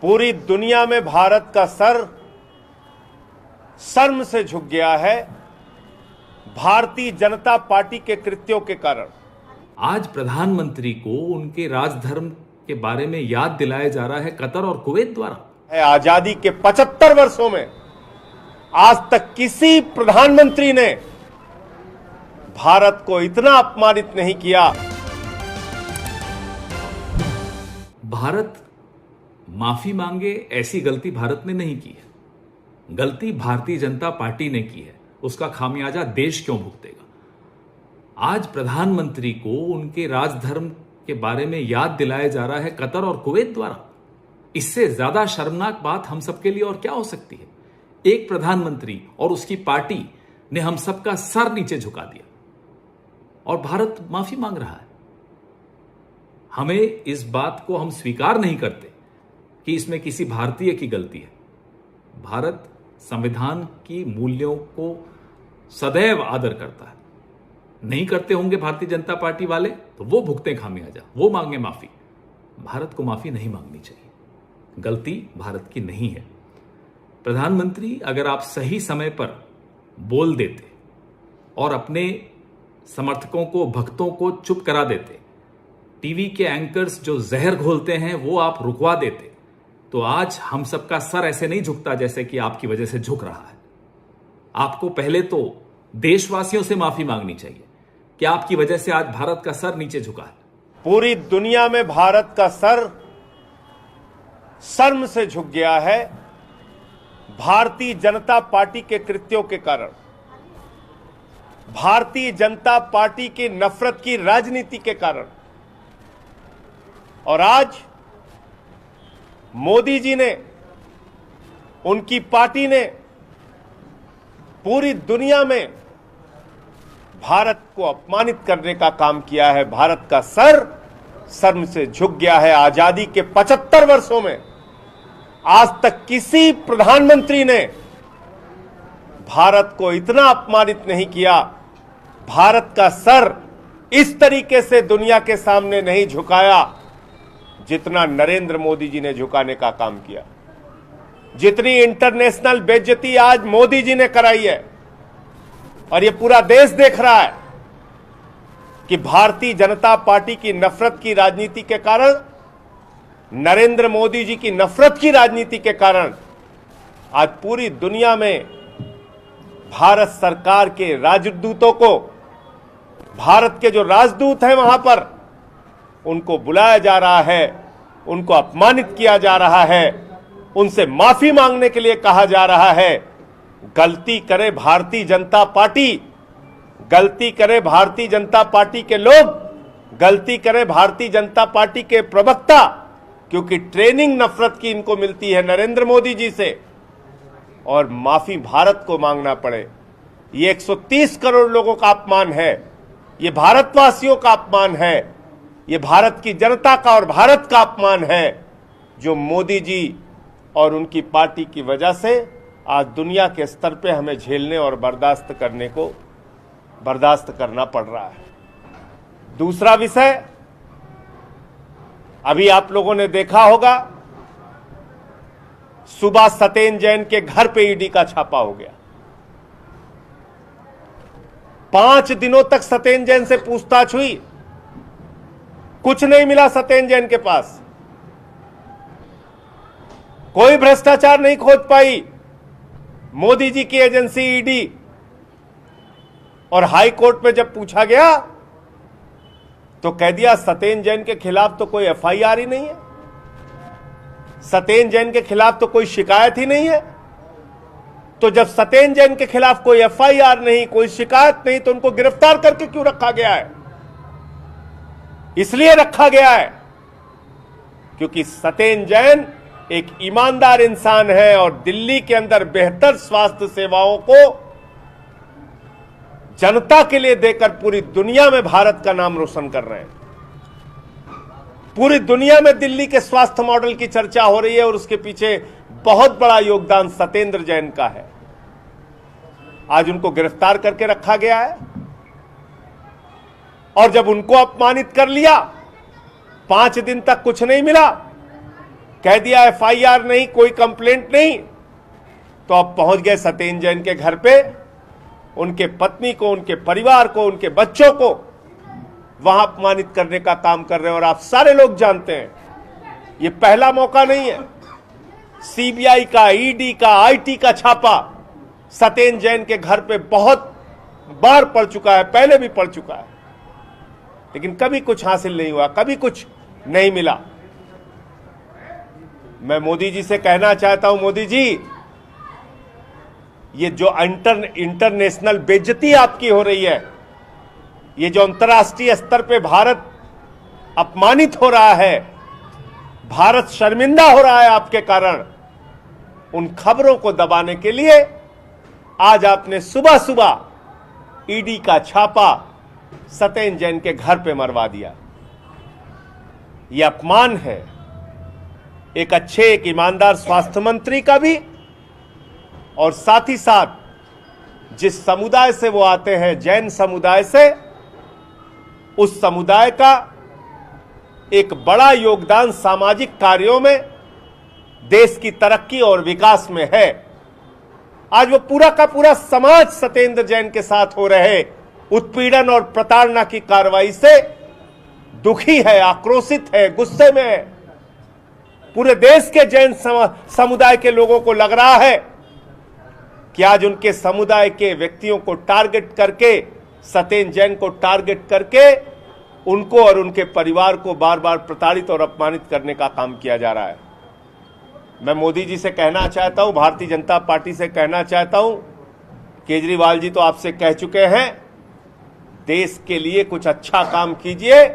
पूरी दुनिया में भारत का सर शर्म से झुक गया है भारतीय जनता पार्टी के कृत्यों के कारण। आज प्रधानमंत्री को उनके राजधर्म के बारे में याद दिलाया जा रहा है कतर और कुवैत द्वारा। आजादी के 75 वर्षों में आज तक किसी प्रधानमंत्री ने भारत को इतना अपमानित नहीं किया। भारत माफी मांगे, ऐसी गलती भारत ने नहीं की है। गलती भारतीय जनता पार्टी ने की है, उसका खामियाजा देश क्यों भुगतेगा। आज प्रधानमंत्री को उनके राजधर्म के बारे में याद दिलाया जा रहा है कतर और कुवैत द्वारा। इससे ज्यादा शर्मनाक बात हम सबके लिए और क्या हो सकती है। एक प्रधानमंत्री और उसकी पार्टी ने हम सबका सर नीचे झुका दिया और भारत माफी मांग रहा है। हमें इस बात को हम स्वीकार नहीं करते कि इसमें किसी भारतीय की गलती है। भारत संविधान की मूल्यों को सदैव आदर करता है। नहीं करते होंगे भारतीय जनता पार्टी वाले तो वो भुगते खामियाजा, वो मांगे माफी। भारत को माफी नहीं मांगनी चाहिए, गलती भारत की नहीं है। प्रधानमंत्री, अगर आप सही समय पर बोल देते और अपने समर्थकों को, भक्तों को चुप करा देते, टीवी के एंकर्स जो जहर घोलते हैं वो आप रुकवा देते, तो आज हम सबका सर ऐसे नहीं झुकता जैसे कि आपकी वजह से झुक रहा है। आपको पहले तो देशवासियों से माफी मांगनी चाहिए कि आपकी वजह से आज भारत का सर नीचे झुका है। पूरी दुनिया में भारत का सर शर्म से झुक गया है भारतीय जनता पार्टी के कृत्यों के कारण, भारतीय जनता पार्टी की नफरत की राजनीति के कारण। और आज मोदी जी ने, उनकी पार्टी ने पूरी दुनिया में भारत को अपमानित करने का काम किया है। भारत का सर शर्म से झुक गया है। आजादी के 75 वर्षों में आज तक किसी प्रधानमंत्री ने भारत को इतना अपमानित नहीं किया। भारत का सर इस तरीके से दुनिया के सामने नहीं झुकाया जितना नरेंद्र मोदी जी ने झुकाने का काम किया। जितनी इंटरनेशनल बेइज्जती आज मोदी जी ने कराई है, और ये पूरा देश देख रहा है कि भारतीय जनता पार्टी की नफरत की राजनीति के कारण, नरेंद्र मोदी जी की नफरत की राजनीति के कारण आज पूरी दुनिया में भारत सरकार के राजदूतों को, भारत के जो राजदूत हैं वहां पर, उनको बुलाया जा रहा है, उनको अपमानित किया जा रहा है, उनसे माफी मांगने के लिए कहा जा रहा है। गलती करे भारतीय जनता पार्टी, गलती करे भारतीय जनता पार्टी के लोग, गलती करे भारतीय जनता पार्टी के प्रवक्ता, क्योंकि ट्रेनिंग नफरत की इनको मिलती है नरेंद्र मोदी जी से, और माफी भारत को मांगना पड़े। ये 130 करोड़ लोगों का अपमान है, ये भारतवासियों का अपमान है, ये भारत की जनता का और भारत का अपमान है, जो मोदी जी और उनकी पार्टी की वजह से आज दुनिया के स्तर पे हमें झेलने और बर्दाश्त करना पड़ रहा है। दूसरा विषय, अभी आप लोगों ने देखा होगा, सुबह सत्येंद्र जैन के घर पे ईडी का छापा हो गया। 5 दिनों तक सत्येंद्र जैन से पूछताछ हुई, कुछ नहीं मिला सत्येंद्र जैन के पास, कोई भ्रष्टाचार नहीं खोज पाई मोदी जी की एजेंसी ईडी। और हाई कोर्ट में जब पूछा गया तो कह दिया सत्येंद्र जैन के खिलाफ तो कोई एफआईआर ही नहीं है, सत्येंद्र जैन के खिलाफ तो कोई शिकायत ही नहीं है। तो जब सत्येंद्र जैन के खिलाफ कोई एफआईआर नहीं, कोई शिकायत नहीं, तो उनको गिरफ्तार करके क्यों रखा गया है? इसलिए रखा गया है क्योंकि सत्येंद्र जैन एक ईमानदार इंसान है और दिल्ली के अंदर बेहतर स्वास्थ्य सेवाओं को जनता के लिए देकर पूरी दुनिया में भारत का नाम रोशन कर रहे हैं। पूरी दुनिया में दिल्ली के स्वास्थ्य मॉडल की चर्चा हो रही है और उसके पीछे बहुत बड़ा योगदान सत्येंद्र जैन का है। आज उनको गिरफ्तार करके रखा गया है और जब उनको अपमानित कर लिया, 5 दिन तक कुछ नहीं मिला, कह दिया एफआईआर नहीं, कोई कंप्लेंट नहीं, तो अब पहुंच गए सत्येंद्र जैन के घर पे, उनके पत्नी को, उनके परिवार को, उनके बच्चों को वहां अपमानित करने का काम कर रहे हैं। और आप सारे लोग जानते हैं ये पहला मौका नहीं है। सीबीआई का, ईडी का, आईटी का छापा सत्येंद्र जैन के घर पे बहुत बार पड़ चुका है, पहले भी पड़ चुका है, लेकिन कभी कुछ हासिल नहीं हुआ, कभी कुछ नहीं मिला। मैं मोदी जी से कहना चाहता हूं, मोदी जी, ये जो इंटरनेशनल बेइज्जती आपकी हो रही है, ये जो अंतर्राष्ट्रीय स्तर पे भारत अपमानित हो रहा है, भारत शर्मिंदा हो रहा है आपके कारण, उन खबरों को दबाने के लिए आज आपने सुबह सुबह ईडी का छापा सत्येंद्र जैन के घर पे मरवा दिया। यह अपमान है एक अच्छे, एक ईमानदार स्वास्थ्य मंत्री का भी, और साथ ही साथ जिस समुदाय से वो आते हैं, जैन समुदाय से, उस समुदाय का एक बड़ा योगदान सामाजिक कार्यों में, देश की तरक्की और विकास में है। आज वो पूरा का पूरा समाज सत्येंद्र जैन के साथ हो रहे उत्पीड़न और प्रताड़ना की कार्रवाई से दुखी है, आक्रोशित है, गुस्से में है। पूरे देश के जैन समुदाय के लोगों को लग रहा है कि आज उनके समुदाय के व्यक्तियों को टारगेट करके, सत्येंद्र जैन को टारगेट करके, उनको और उनके परिवार को बार बार प्रताड़ित और अपमानित करने का काम किया जा रहा है। मैं मोदी जी से कहना चाहता हूं, भारतीय जनता पार्टी से कहना चाहता हूं, केजरीवाल जी तो आपसे कह चुके हैं, देश के लिए कुछ अच्छा काम कीजिए,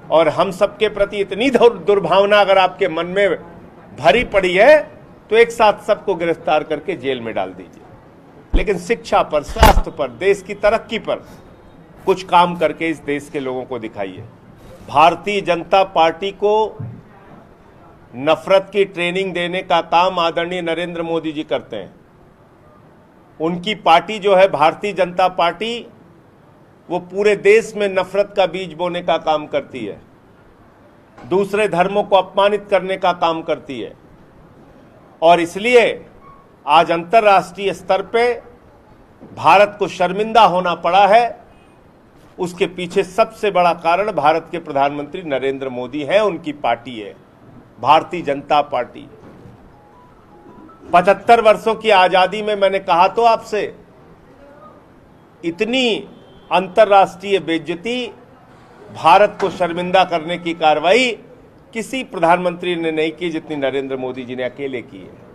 और हम सबके प्रति इतनी दुर्भावना अगर आपके मन में भरी पड़ी है तो एक साथ सबको गिरफ्तार करके जेल में डाल दीजिए, लेकिन शिक्षा पर, स्वास्थ्य पर, देश की तरक्की पर कुछ काम करके इस देश के लोगों को दिखाइए। भारतीय जनता पार्टी को नफरत की ट्रेनिंग देने का काम आदरणीय नरेंद्र मोदी जी करते हैं। उनकी पार्टी जो है भारतीय जनता पार्टी, वो पूरे देश में नफरत का बीज बोने का काम करती है, दूसरे धर्मों को अपमानित करने का काम करती है, और इसलिए आज अंतर्राष्ट्रीय स्तर पे भारत को शर्मिंदा होना पड़ा है। उसके पीछे सबसे बड़ा कारण भारत के प्रधानमंत्री नरेंद्र मोदी हैं, उनकी पार्टी है भारतीय जनता पार्टी। 75 वर्षों की आजादी में मैंने कहा तो आपसे, इतनी अंतर्राष्ट्रीय बेइज्जती, भारत को शर्मिंदा करने की कार्रवाई किसी प्रधानमंत्री ने नहीं की जितनी नरेंद्र मोदी जी ने अकेले की है।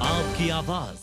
आपकी आवाज